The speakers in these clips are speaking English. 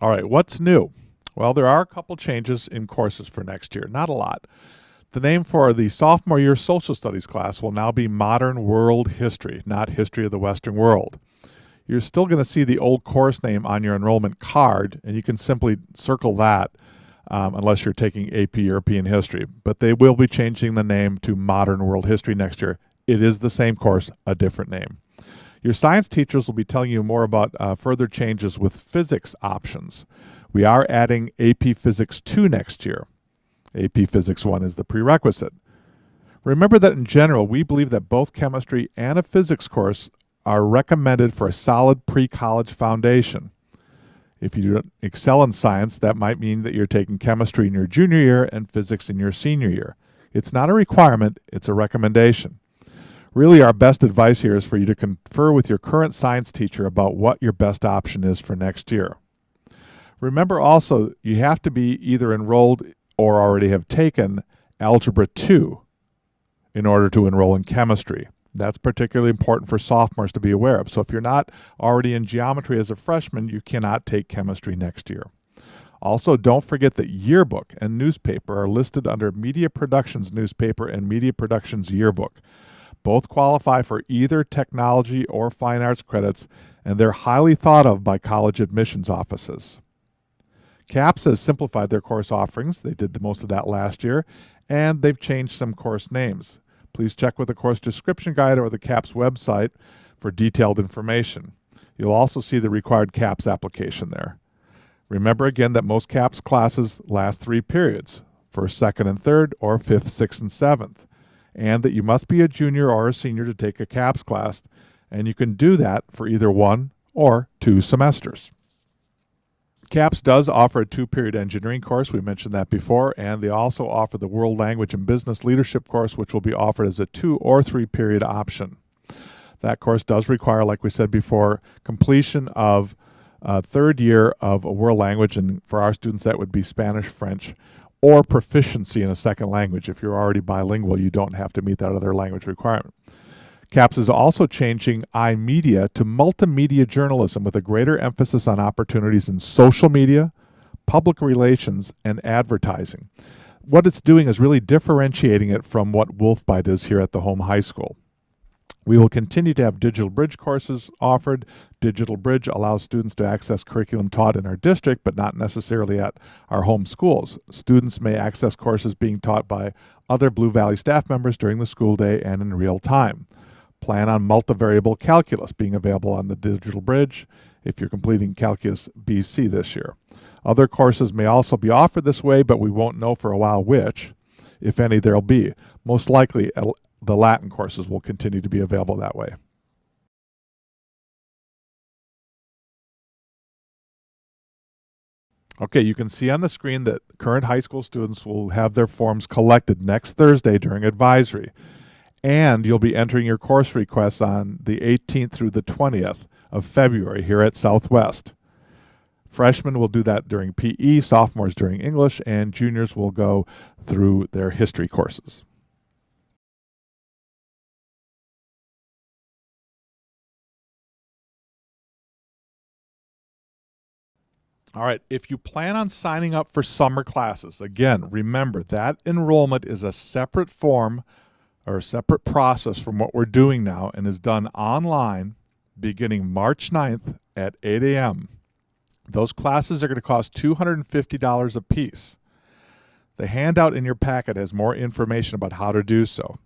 All right, what's new? Well, there are a couple changes in courses for next year, not a lot. The name for the sophomore year social studies class will now be Modern World History, not History of the Western World. You're still going to see the old course name on your enrollment card, and you can simply circle that unless you're taking AP European History. But they will be changing the name to Modern World History next year. It is the same course, a different name. Your science teachers will be telling you more about further changes with physics options. We are adding AP Physics 2 next year. AP Physics 1 is the prerequisite. Remember that in general, we believe that both chemistry and a physics course are recommended for a solid pre-college foundation. If you excel in science, that might mean that you're taking chemistry in your junior year and physics in your senior year. It's not a requirement, it's a recommendation. Really, our best advice here is for you to confer with your current science teacher about what your best option is for next year. Remember also, you have to be either enrolled or already have taken Algebra 2 in order to enroll in chemistry. That's particularly important for sophomores to be aware of. So if you're not already in geometry as a freshman, you cannot take chemistry next year. Also, don't forget that yearbook and newspaper are listed under Media Productions newspaper and Media Productions yearbook. Both qualify for either technology or fine arts credits, and they're highly thought of by college admissions offices. CAPS has simplified their course offerings. They did most of that last year, and they've changed some course names. Please check with the course description guide or the CAPS website for detailed information. You'll also see the required CAPS application there. Remember again that most CAPS classes last 3 periods, first, second, and third, or fifth, sixth, and seventh, and that you must be a junior or a senior to take a CAPS class, and you can do that for either 1 or 2 semesters. CAPS does offer a 2-period engineering course. We mentioned that before, and they also offer the World Language and Business Leadership course, which will be offered as a 2- or 3-period option. That course does require, like we said before, completion of a 3rd year of a world language, and for our students that would be Spanish, French, or proficiency in a second language. If you're already bilingual, you don't have to meet that other language requirement. CAPS is also changing iMedia to multimedia journalism with a greater emphasis on opportunities in social media, public relations, and advertising. What it's doing is really differentiating it from what Wolfbite is here at the home high school. We will continue to have Digital Bridge courses offered. Digital Bridge allows students to access curriculum taught in our district, but not necessarily at our home schools. Students may access courses being taught by other Blue Valley staff members during the school day and in real time. Plan on multivariable calculus being available on the Digital Bridge if you're completing Calculus BC this year. Other courses may also be offered this way, but we won't know for a while which, if any, there'll be. Most likely, the Latin courses will continue to be available that way. Okay, you can see on the screen that current high school students will have their forms collected next Thursday during advisory. And you'll be entering your course requests on the 18th through the 20th of February here at Southwest. Freshmen will do that during PE, sophomores during English, and juniors will go through their history courses. All right, if you plan on signing up for summer classes, again, remember that enrollment is a separate form or a separate process from what we're doing now and is done online beginning March 9th at 8 a.m. Those classes are going to cost $250 a piece. The handout in your packet has more information about how to do so.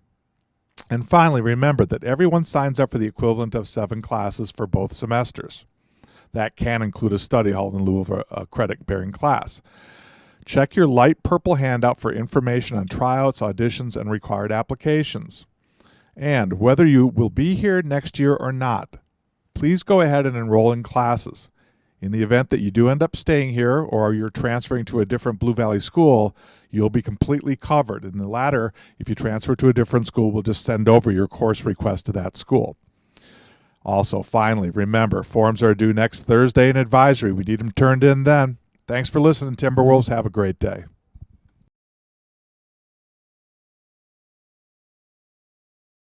And finally, remember that everyone signs up for the equivalent of 7 classes for both semesters. That can include a study hall in lieu of a credit-bearing class. Check your light purple handout for information on tryouts, auditions, and required applications. And whether you will be here next year or not, please go ahead and enroll in classes. In the event that you do end up staying here or you're transferring to a different Blue Valley school, you'll be completely covered. In the latter, if you transfer to a different school, we'll just send over your course request to that school. Also, finally, remember, forms are due next Thursday in advisory. We need them turned in then. Thanks for listening, Timberwolves. Have a great day.